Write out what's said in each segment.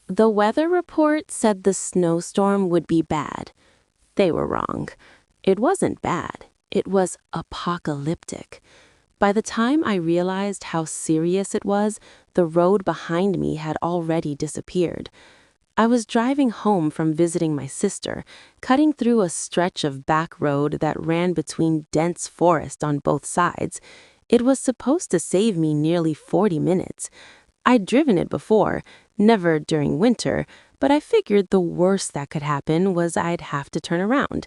The weather report said the snowstorm would be bad. They were wrong. It wasn't bad. It was apocalyptic. By the time I realized how serious it was, the road behind me had already disappeared. I was driving home from visiting my sister, cutting through a stretch of back road that ran between dense forest on both sides. It was supposed to save me nearly 40 minutes. I'd driven it before, never during winter, but I figured the worst that could happen was I'd have to turn around.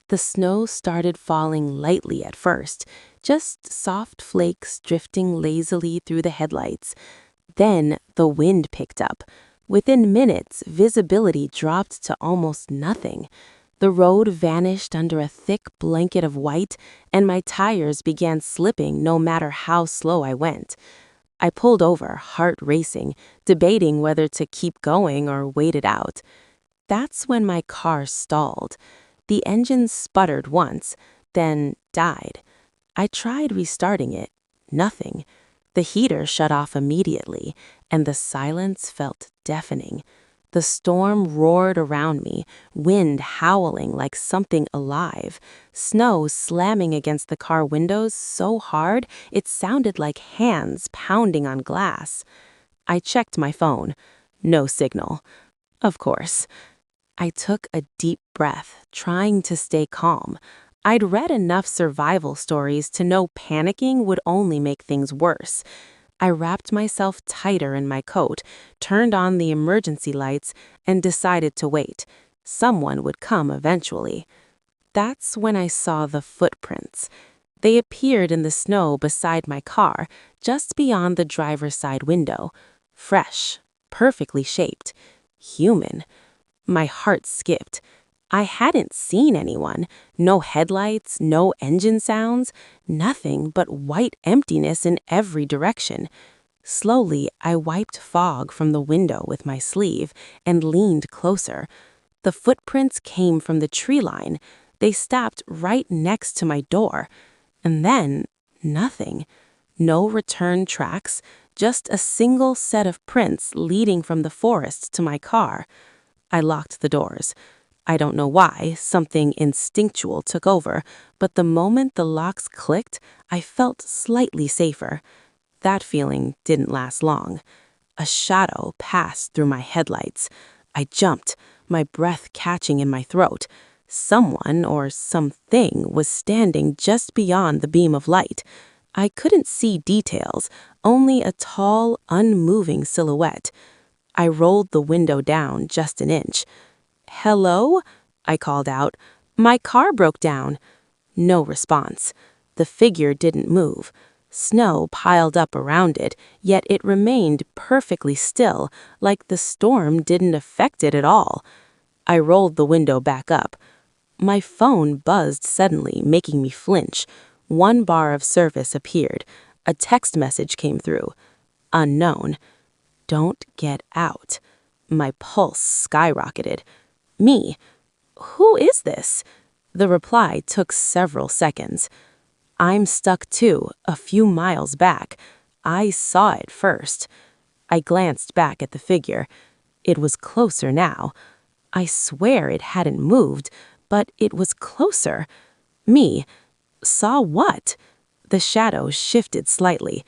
The snow started falling lightly at first, just soft flakes drifting lazily through the headlights. Then the wind picked up. Within minutes, visibility dropped to almost nothing. The road vanished under a thick blanket of white, and my tires began slipping no matter how slow I went. I pulled over, heart racing, debating whether to keep going or wait it out. That's when my car stalled. The engine sputtered once, then died. I tried restarting it. Nothing. The heater shut off immediately, and the silence felt deafening. The storm roared around me, wind howling like something alive, snow slamming against the car windows so hard it sounded like hands pounding on glass. I checked my phone. No signal. Of course. I took a deep breath, trying to stay calm. I'd read enough survival stories to know panicking would only make things worse. I wrapped myself tighter in my coat, turned on the emergency lights, and decided to wait. Someone would come eventually. That's when I saw the footprints. They appeared in the snow beside my car, just beyond the driver's side window. Fresh, perfectly shaped, human. My heart skipped. I hadn't seen anyone. No headlights, no engine sounds, nothing but white emptiness in every direction. Slowly, I wiped fog from the window with my sleeve and leaned closer. The footprints came from the tree line. They stopped right next to my door. And then, nothing. No return tracks, just a single set of prints leading from the forest to my car. I locked the doors. I don't know why, something instinctual took over, but the moment the locks clicked, I felt slightly safer. That feeling didn't last long. A shadow passed through my headlights. I jumped, my breath catching in my throat. Someone or something was standing just beyond the beam of light. I couldn't see details, only a tall, unmoving silhouette. I rolled the window down just an inch. "Hello?" I called out. "My car broke down." No response. The figure didn't move. Snow piled up around it, yet it remained perfectly still, like the storm didn't affect it at all. I rolled the window back up. My phone buzzed suddenly, making me flinch. One bar of service appeared. A text message came through. Unknown. Don't get out. My pulse skyrocketed. Me? Who is this? The reply took several seconds. I'm stuck too, a few miles back. I saw it first. I glanced back at the figure. It was closer now. I swear it hadn't moved, but it was closer. Me? Saw what? The shadow shifted slightly.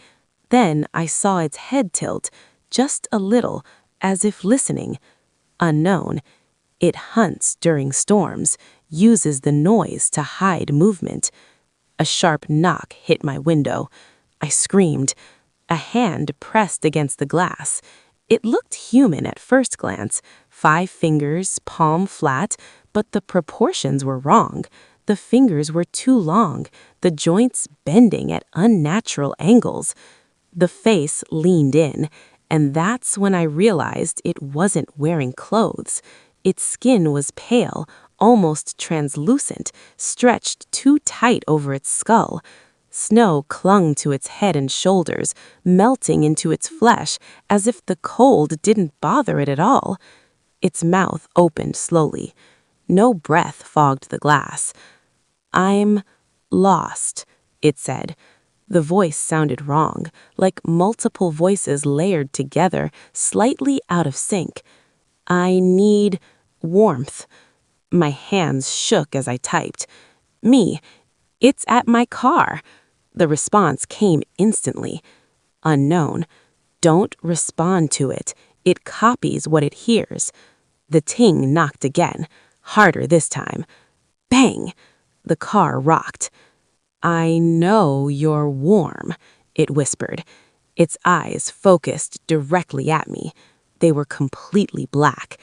Then I saw its head tilt, just a little, as if listening. Unknown. It hunts during storms, uses the noise to hide movement. A sharp knock hit my window. I screamed. A hand pressed against the glass. It looked human at first glance, 5 fingers, palm flat, but the proportions were wrong. The fingers were too long, the joints bending at unnatural angles. The face leaned in, and that's when I realized it wasn't wearing clothes. Its skin was pale, almost translucent, stretched too tight over its skull. Snow clung to its head and shoulders, melting into its flesh as if the cold didn't bother it at all. Its mouth opened slowly. No breath fogged the glass. "I'm lost," it said. The voice sounded wrong, like multiple voices layered together, slightly out of sync. I need warmth. My hands shook as I typed. Me, it's at my car. The response came instantly. Unknown. Don't respond to it. It copies what it hears. The ting knocked again, harder this time. Bang! The car rocked. I know you're warm, it whispered. Its eyes focused directly at me. They were completely black.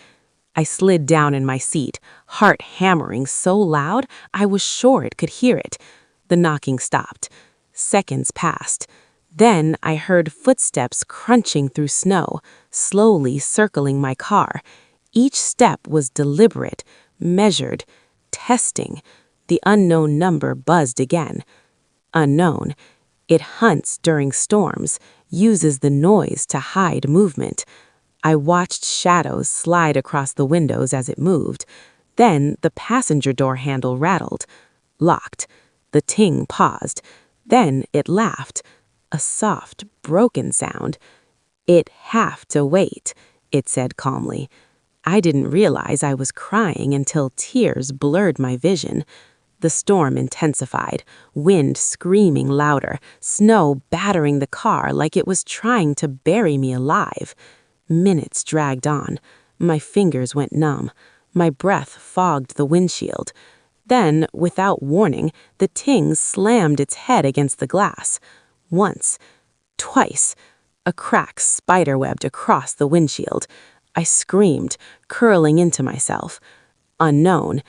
I slid down in my seat, heart hammering so loud I was sure it could hear it. The knocking stopped. Seconds passed. Then I heard footsteps crunching through snow, slowly circling my car. Each step was deliberate, measured, testing. The unknown number buzzed again. Unknown. It hunts during storms, uses the noise to hide movement. I watched shadows slide across the windows as it moved. Then the passenger door handle rattled. Locked. The ting paused. Then it laughed. A soft, broken sound. It have to wait, it said calmly. I didn't realize I was crying until tears blurred my vision. The storm intensified, wind screaming louder, snow battering the car like it was trying to bury me alive. Minutes dragged on. My fingers went numb. My breath fogged the windshield. Then, without warning, the ting slammed its head against the glass. Once. Twice. A crack spiderwebbed across the windshield. I screamed, curling into myself. Unknown.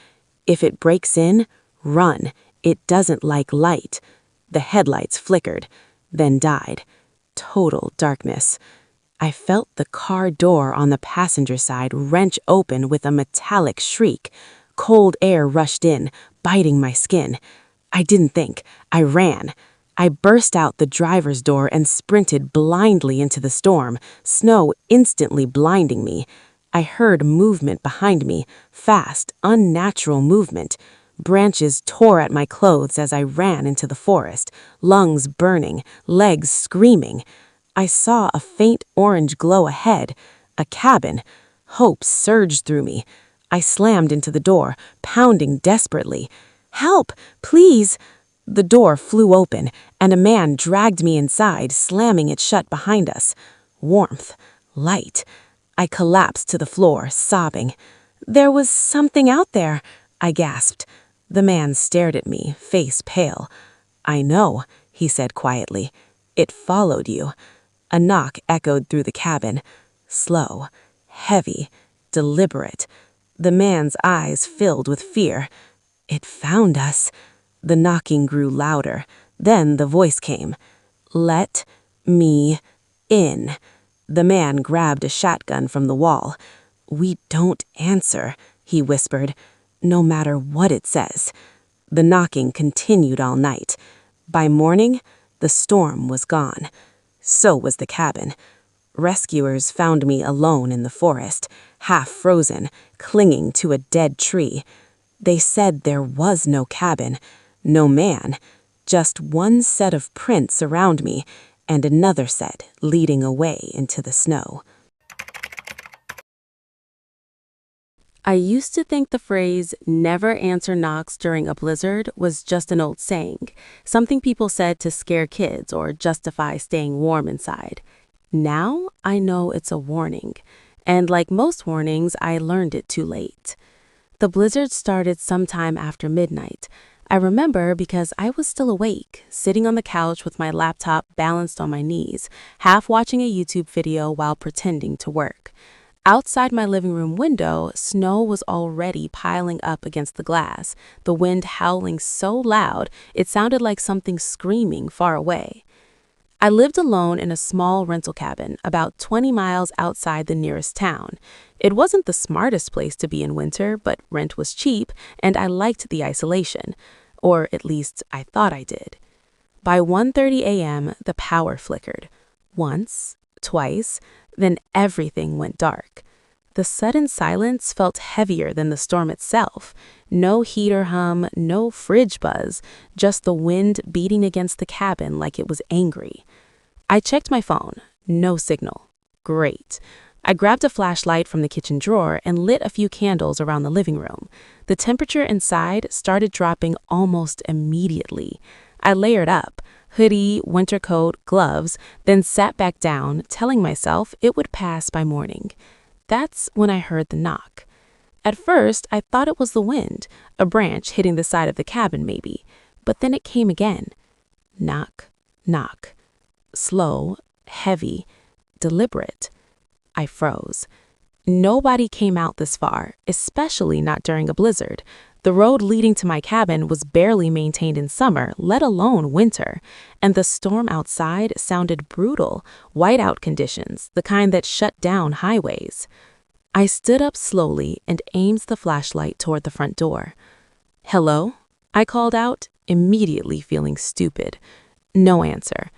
If it breaks in, run. It doesn't like light. The headlights flickered, then died. Total darkness. I felt the car door on the passenger side wrench open with a metallic shriek. Cold air rushed in, biting my skin. I didn't think. I ran. I burst out the driver's door and sprinted blindly into the storm, snow instantly blinding me. I heard movement behind me, fast, unnatural movement. Branches tore at my clothes as I ran into the forest, lungs burning, legs screaming. I saw a faint orange glow ahead, a cabin. Hope surged through me. I slammed into the door, pounding desperately. Help, please! The door flew open, and a man dragged me inside, slamming it shut behind us. Warmth. Light. I collapsed to the floor, sobbing. There was something out there, I gasped. The man stared at me, face pale. I know, he said quietly. It followed you. A knock echoed through the cabin. Slow, heavy, deliberate. The man's eyes filled with fear. It found us. The knocking grew louder. Then the voice came. Let me in. The man grabbed a shotgun from the wall. We don't answer, he whispered, no matter what it says. The knocking continued all night. By morning, the storm was gone. So was the cabin. Rescuers found me alone in the forest, half frozen, clinging to a dead tree. They said there was no cabin, no man, just one set of prints around me and another set leading away into the snow. I used to think the phrase, never answer knocks during a blizzard, was just an old saying, something people said to scare kids or justify staying warm inside. Now I know it's a warning, and like most warnings, I learned it too late. The blizzard started sometime after midnight. I remember because I was still awake, sitting on the couch with my laptop balanced on my knees, half watching a YouTube video while pretending to work. Outside my living room window, snow was already piling up against the glass, the wind howling so loud it sounded like something screaming far away. I lived alone in a small rental cabin about 20 miles outside the nearest town. It wasn't the smartest place to be in winter, but rent was cheap and I liked the isolation. Or at least I thought I did. By 1:30 a.m., the power flickered. Once, twice, then everything went dark. The sudden silence felt heavier than the storm itself. No heater hum, no fridge buzz, just the wind beating against the cabin like it was angry. I checked my phone. No signal. Great. I grabbed a flashlight from the kitchen drawer and lit a few candles around the living room. The temperature inside started dropping almost immediately. I layered up, hoodie, winter coat, gloves, then sat back down, telling myself it would pass by morning. That's when I heard the knock. At first, I thought it was the wind, a branch hitting the side of the cabin maybe, but then it came again. Knock, knock. Slow, heavy, deliberate. I froze. Nobody came out this far, especially not during a blizzard. The road leading to my cabin was barely maintained in summer, let alone winter, and the storm outside sounded brutal, whiteout conditions, the kind that shut down highways. I stood up slowly and aimed the flashlight toward the front door. "Hello?" I called out, immediately feeling stupid. No answer.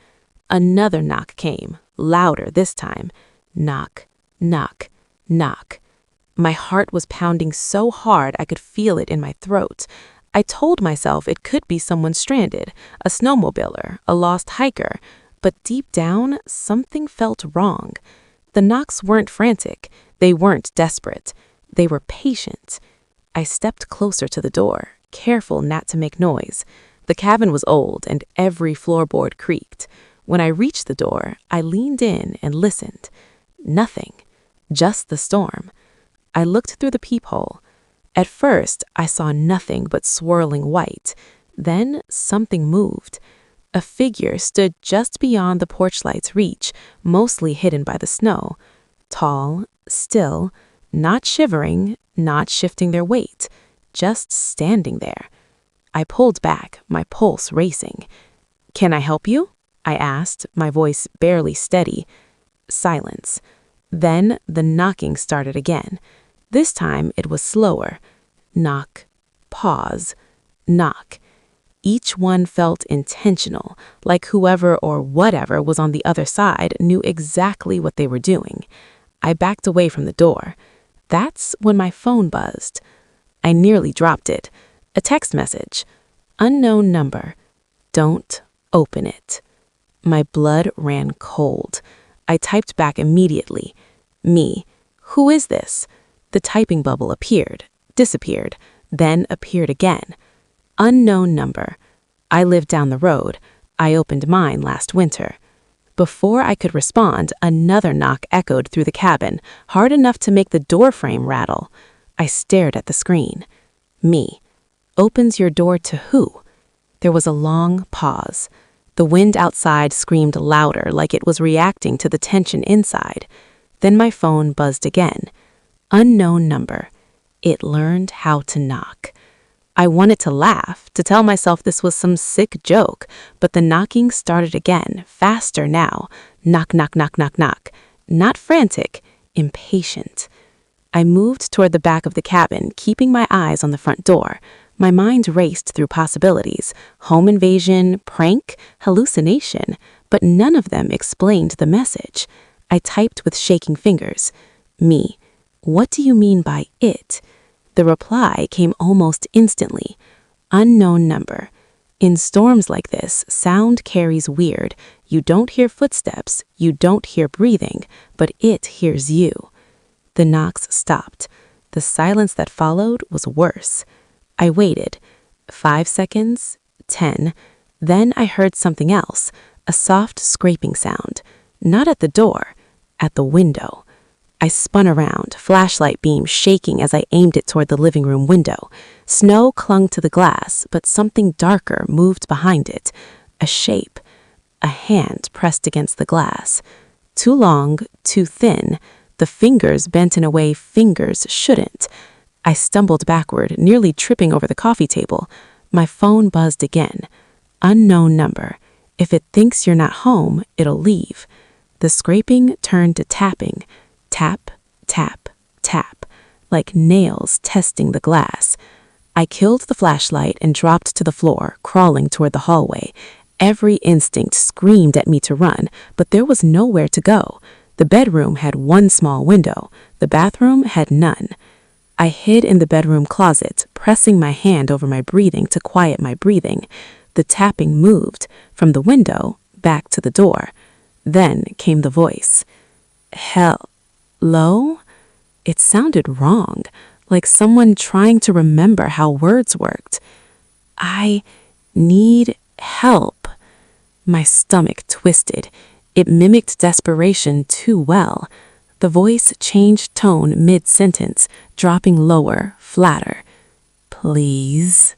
Another knock came, louder this time. Knock, knock, knock. My heart was pounding so hard I could feel it in my throat. I told myself it could be someone stranded, a snowmobiler, a lost hiker, but deep down, something felt wrong. The knocks weren't frantic. They weren't desperate. They were patient. I stepped closer to the door, careful not to make noise. The cabin was old and every floorboard creaked. When I reached the door, I leaned in and listened. Nothing. Just the storm. I looked through the peephole. At first, I saw nothing but swirling white. Then something moved. A figure stood just beyond the porch light's reach, mostly hidden by the snow. Tall, still, not shivering, not shifting their weight, just standing there. I pulled back, my pulse racing. "Can I help you?" I asked, my voice barely steady. Silence. Then the knocking started again. This time it was slower. Knock, pause, knock. Each one felt intentional, like whoever or whatever was on the other side knew exactly what they were doing. I backed away from the door. That's when my phone buzzed. I nearly dropped it. A text message. Unknown number. Don't open it. My blood ran cold. I typed back immediately. Me. Who is this? The typing bubble appeared, disappeared, then appeared again. Unknown number. I lived down the road. I opened mine last winter. Before I could respond, another knock echoed through the cabin, hard enough to make the door frame rattle. I stared at the screen. Me. Opens your door to who? There was a long pause. The wind outside screamed louder, like it was reacting to the tension inside. Then my phone buzzed again. Unknown number. It learned how to knock. I wanted to laugh, to tell myself this was some sick joke, but the knocking started again, faster now. Knock, knock, knock, knock, knock. Not frantic, impatient. I moved toward the back of the cabin, keeping my eyes on the front door. My mind raced through possibilities: home invasion, prank, hallucination, but none of them explained the message. I typed with shaking fingers. Me. What do you mean by it? The reply came almost instantly. Unknown number. In storms like this, sound carries weird. You don't hear footsteps, you don't hear breathing, but it hears you. The knocks stopped. The silence that followed was worse. I waited. 5 seconds, 10. Then I heard something else, a soft scraping sound. Not at the door, at the window. I spun around, flashlight beam shaking as I aimed it toward the living room window. Snow clung to the glass, but something darker moved behind it. A shape. A hand pressed against the glass. Too long, too thin. The fingers bent in a way fingers shouldn't. I stumbled backward, nearly tripping over the coffee table. My phone buzzed again. Unknown number. If it thinks you're not home, it'll leave. The scraping turned to tapping. Tap, tap, tap, like nails testing the glass. I killed the flashlight and dropped to the floor, crawling toward the hallway. Every instinct screamed at me to run, but there was nowhere to go. The bedroom had one small window. The bathroom had none. I hid in the bedroom closet, pressing my hand over my breathing to quiet my breathing. The tapping moved, from the window back to the door. Then came the voice. Low? It sounded wrong, like someone trying to remember how words worked. I need help. My stomach twisted. It mimicked desperation too well. The voice changed tone mid-sentence, dropping lower, flatter. Please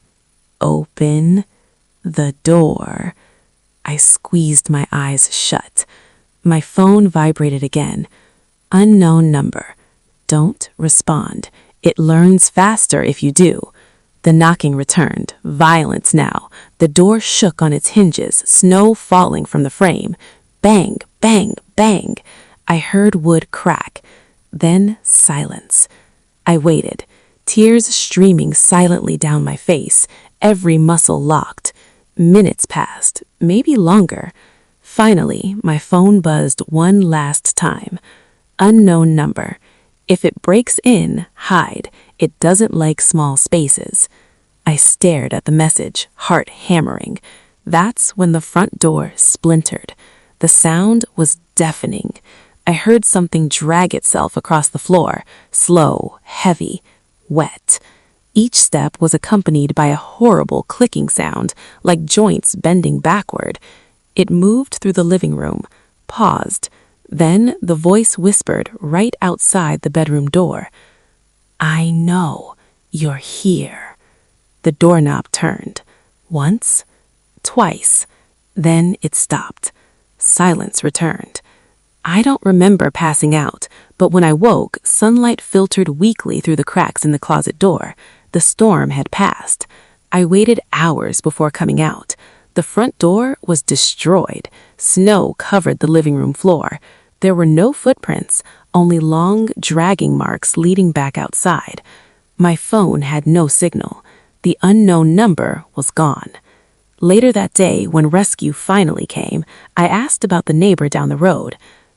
open the door. I squeezed my eyes shut. My phone vibrated again. Unknown number. Don't respond. It learns faster if you do. The knocking returned, violence now. The door shook on its hinges, snow falling from the frame. Bang, bang, bang. I heard wood crack. Then silence. I waited, tears streaming silently down my face, every muscle locked. Minutes passed, maybe longer. Finally, my phone buzzed one last time. Unknown number. If it breaks in, hide. It doesn't like small spaces. I stared at the message, heart hammering. That's when the front door splintered. The sound was deafening. I heard something drag itself across the floor, slow, heavy, wet. Each step was accompanied by a horrible clicking sound, like joints bending backward. It moved through the living room, paused. Then the voice whispered right outside the bedroom door. I know you're here. The doorknob turned. Once, twice. Then it stopped. Silence returned. I don't remember passing out, but when I woke, sunlight filtered weakly through the cracks in the closet door. The storm had passed. I waited hours before coming out. The front door was destroyed. Snow covered the living room floor. There were no footprints, only long, dragging marks leading back outside. My phone had no signal. The unknown number was gone. Later that day, when rescue finally came, I asked about the neighbor down the road.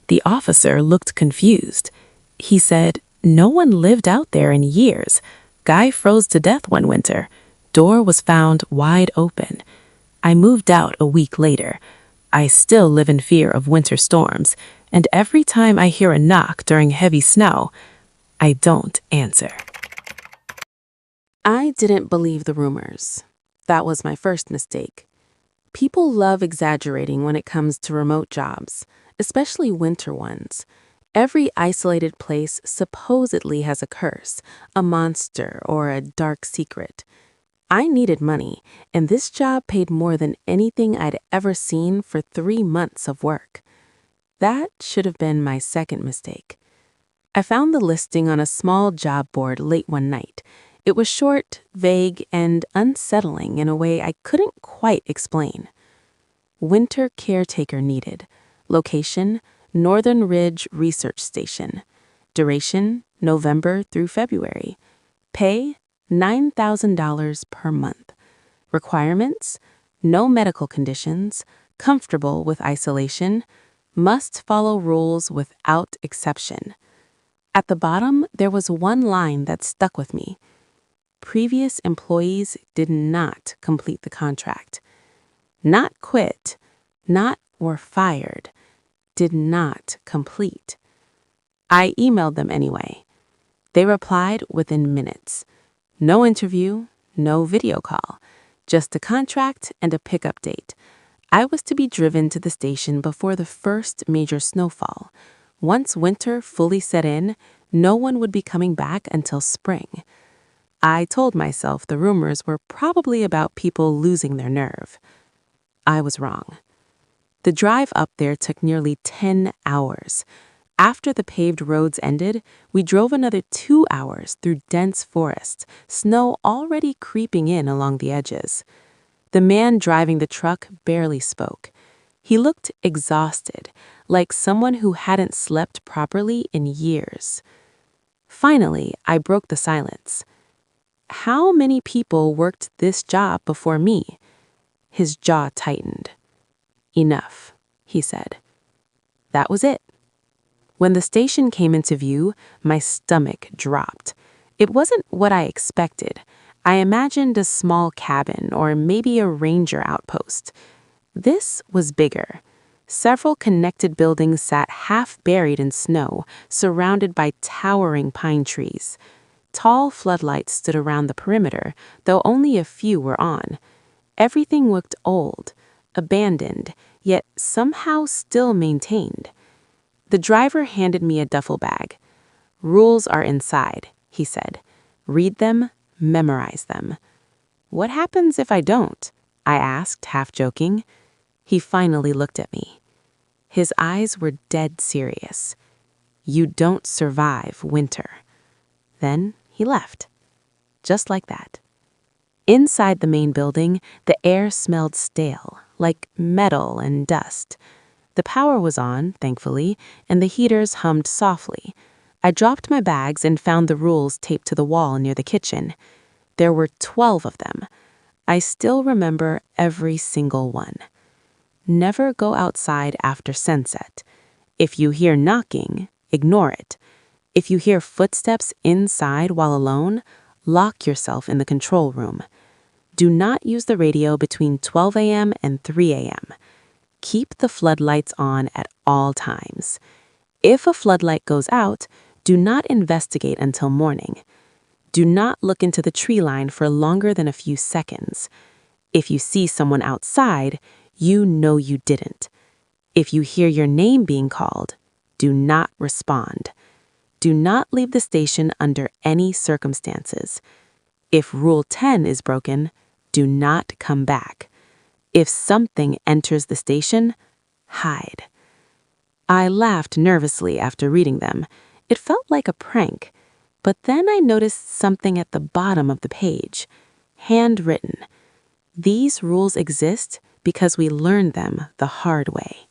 The officer looked confused. He said, no one lived out there in years. Guy froze to death one winter. Door was found wide open. I moved out a week later. I still live in fear of winter storms, and every time I hear a knock during heavy snow, I don't answer. I didn't believe the rumors. That was my first mistake. People love exaggerating when it comes to remote jobs, especially winter ones. Every isolated place supposedly has a curse, a monster, or a dark secret. I needed money, and this job paid more than anything I'd ever seen for 3 months of work. That should have been my second mistake. I found the listing on a small job board late one night. It was short, vague, and unsettling in a way I couldn't quite explain. Winter caretaker needed. Location, Northern Ridge Research Station. Duration, November through February. Pay, $9,000 per month. Requirements, no medical conditions, comfortable with isolation, must follow rules without exception. At the bottom, there was one line that stuck with me. Previous employees did not complete the contract. Not quit, not were fired, did not complete. I emailed them anyway. They replied within minutes. No interview, no video call, just a contract and a pickup date. I was to be driven to the station before the first major snowfall. Once winter fully set in, no one would be coming back until spring. I told myself the rumors were probably about people losing their nerve. I was wrong. The drive up there took nearly 10 hours. After the paved roads ended, we drove another 2 hours through dense forests, snow already creeping in along the edges. The man driving the truck barely spoke. He looked exhausted, like someone who hadn't slept properly in years. Finally, I broke the silence. How many people worked this job before me? His jaw tightened. Enough, he said. That was it. When the station came into view, my stomach dropped. It wasn't what I expected. I imagined a small cabin or maybe a ranger outpost. This was bigger. Several connected buildings sat half buried in snow, surrounded by towering pine trees. Tall floodlights stood around the perimeter, though only a few were on. Everything looked old, abandoned, yet somehow still maintained. The driver handed me a duffel bag. "Rules are inside," he said. "Read them, memorize them." "What happens if I don't?" I asked, half joking. He finally looked at me. His eyes were dead serious. "You don't survive winter." Then he left. Just like that. Inside the main building, the air smelled stale, like metal and dust. The power was on, thankfully, and the heaters hummed softly. I dropped my bags and found the rules taped to the wall near the kitchen. There were 12 of them. I still remember every single one. Never go outside after sunset. If you hear knocking, ignore it. If you hear footsteps inside while alone, lock yourself in the control room. Do not use the radio between 12 a.m. and 3 a.m. Keep the floodlights on at all times. If a floodlight goes out, do not investigate until morning. Do not look into the tree line for longer than a few seconds. If you see someone outside, you know you didn't. If you hear your name being called, do not respond. Do not leave the station under any circumstances. If Rule 10 is broken, do not come back. If something enters the station, hide. I laughed nervously after reading them. It felt like a prank. But then I noticed something at the bottom of the page. Handwritten. These rules exist because we learned them the hard way.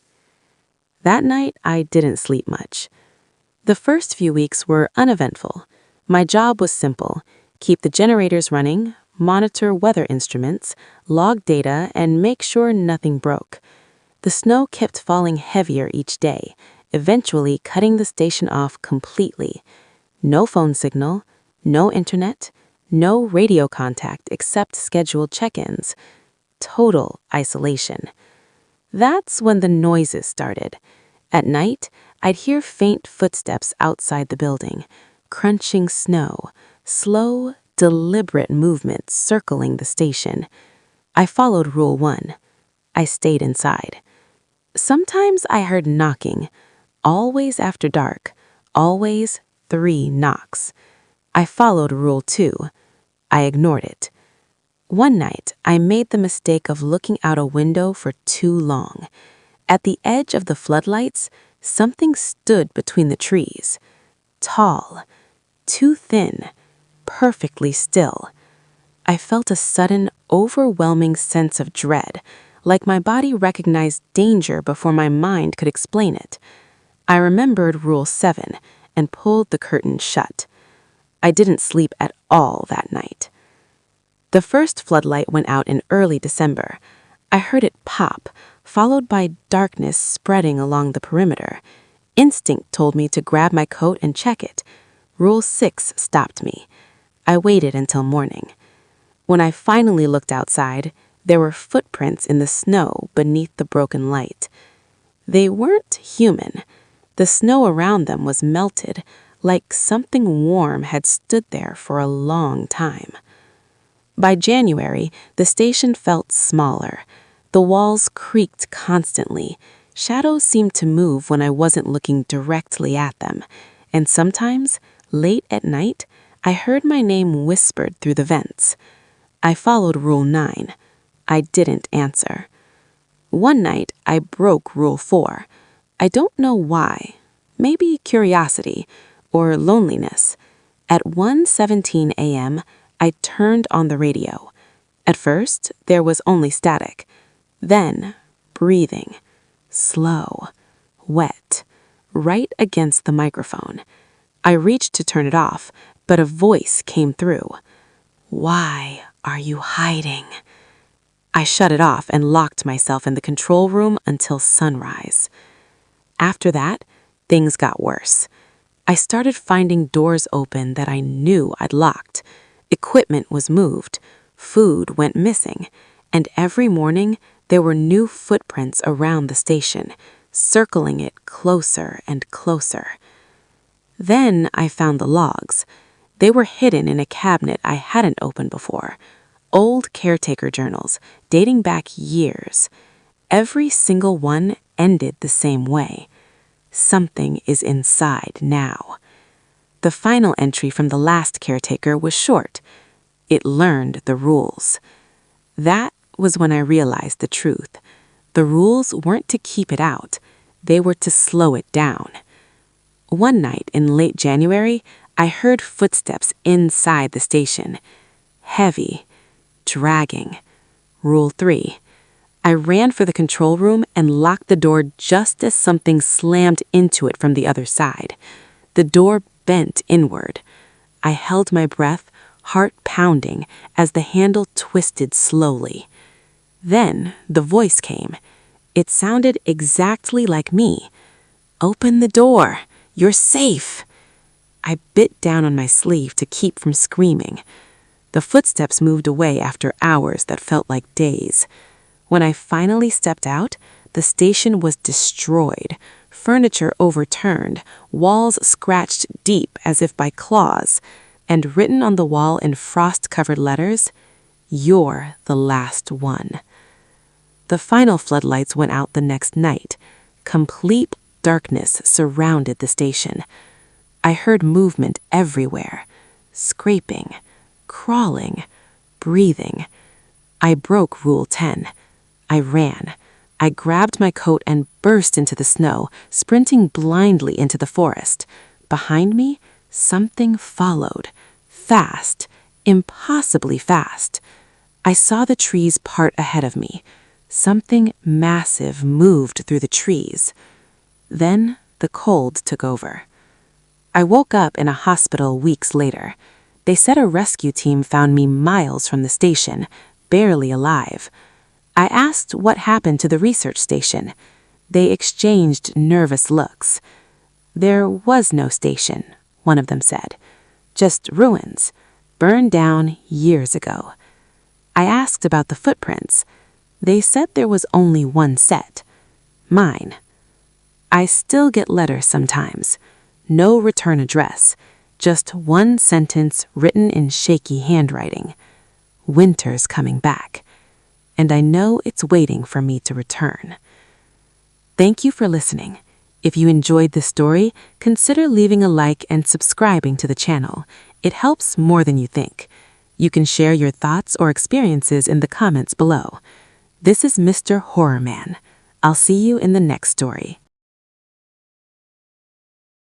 That night, I didn't sleep much. The first few weeks were uneventful. My job was simple: keep the generators running, monitor weather instruments, log data, and make sure nothing broke. The snow kept falling heavier each day, eventually cutting the station off completely. No phone signal, no internet, no radio contact except scheduled check-ins. Total isolation. That's when the noises started. At night, I'd hear faint footsteps outside the building, crunching snow, slow, deliberate movements circling the station. I followed Rule 1. I stayed inside. Sometimes I heard knocking, always after dark, always 3 knocks. I followed Rule 2. I ignored it. One night, I made the mistake of looking out a window for too long. At the edge of the floodlights, something stood between the trees. Tall, too thin, perfectly still. I felt a sudden, overwhelming sense of dread, like my body recognized danger before my mind could explain it. I remembered Rule 7 and pulled the curtain shut. I didn't sleep at all that night. The first floodlight went out in early December. I heard it pop, followed by darkness spreading along the perimeter. Instinct told me to grab my coat and check it. Rule 6 stopped me. I waited until morning. When I finally looked outside, there were footprints in the snow beneath the broken light. They weren't human. The snow around them was melted, like something warm had stood there for a long time. By January, the station felt smaller. The walls creaked constantly. Shadows seemed to move when I wasn't looking directly at them. And sometimes, late at night, I heard my name whispered through the vents. I followed Rule 9. I didn't answer. One night, I broke Rule 4. I don't know why. Maybe curiosity or loneliness. At 1:17 a.m., I turned on the radio. At first, there was only static. Then, breathing. Slow. Wet. Right against the microphone. I reached to turn it off, but a voice came through. "Why are you hiding?" I shut it off and locked myself in the control room until sunrise. After that, things got worse. I started finding doors open that I knew I'd locked. Equipment was moved. Food went missing. And every morning, There were new footprints around the station, circling it closer and closer. Then I found the logs. They were hidden in a cabinet I hadn't opened before. Old caretaker journals, dating back years. Every single one ended the same way. Something is inside now. The final entry from the last caretaker was short. It learned the rules. That was when I realized the truth. The rules weren't to keep it out. They were to slow it down. One night in late January, I heard footsteps inside the station. Heavy, dragging. Rule 3. I ran for the control room and locked the door just as something slammed into it from the other side. The door bent inward. I held my breath, heart pounding, as the handle twisted slowly. Then the voice came. It sounded exactly like me. "Open the door. You're safe." I bit down on my sleeve to keep from screaming. The footsteps moved away after hours that felt like days. When I finally stepped out, the station was destroyed, furniture overturned, walls scratched deep as if by claws, and written on the wall in frost-covered letters, "You're the last one." The final floodlights went out the next night. Complete darkness surrounded the station. I heard movement everywhere, scraping, crawling, breathing. I broke Rule 10. I ran. I grabbed my coat and burst into the snow, sprinting blindly into the forest. Behind me, something followed. Fast, impossibly fast. I saw the trees part ahead of me. Something massive moved through the trees. Then the cold took over. I woke up in a hospital weeks later. They said a rescue team found me miles from the station, barely alive. I asked what happened to the research station. They exchanged nervous looks. "There was no station," one of them said. "Just ruins, burned down years ago." I asked about the footprints. They said there was only one set. Mine. I still get letters sometimes. No return address. Just one sentence written in shaky handwriting. "Winter's coming back." And I know it's waiting for me to return. Thank you for listening. If you enjoyed this story, consider leaving a like and subscribing to the channel. It helps more than you think. You can share your thoughts or experiences in the comments below. This is Mr. Horror Man. I'll see you in the next story.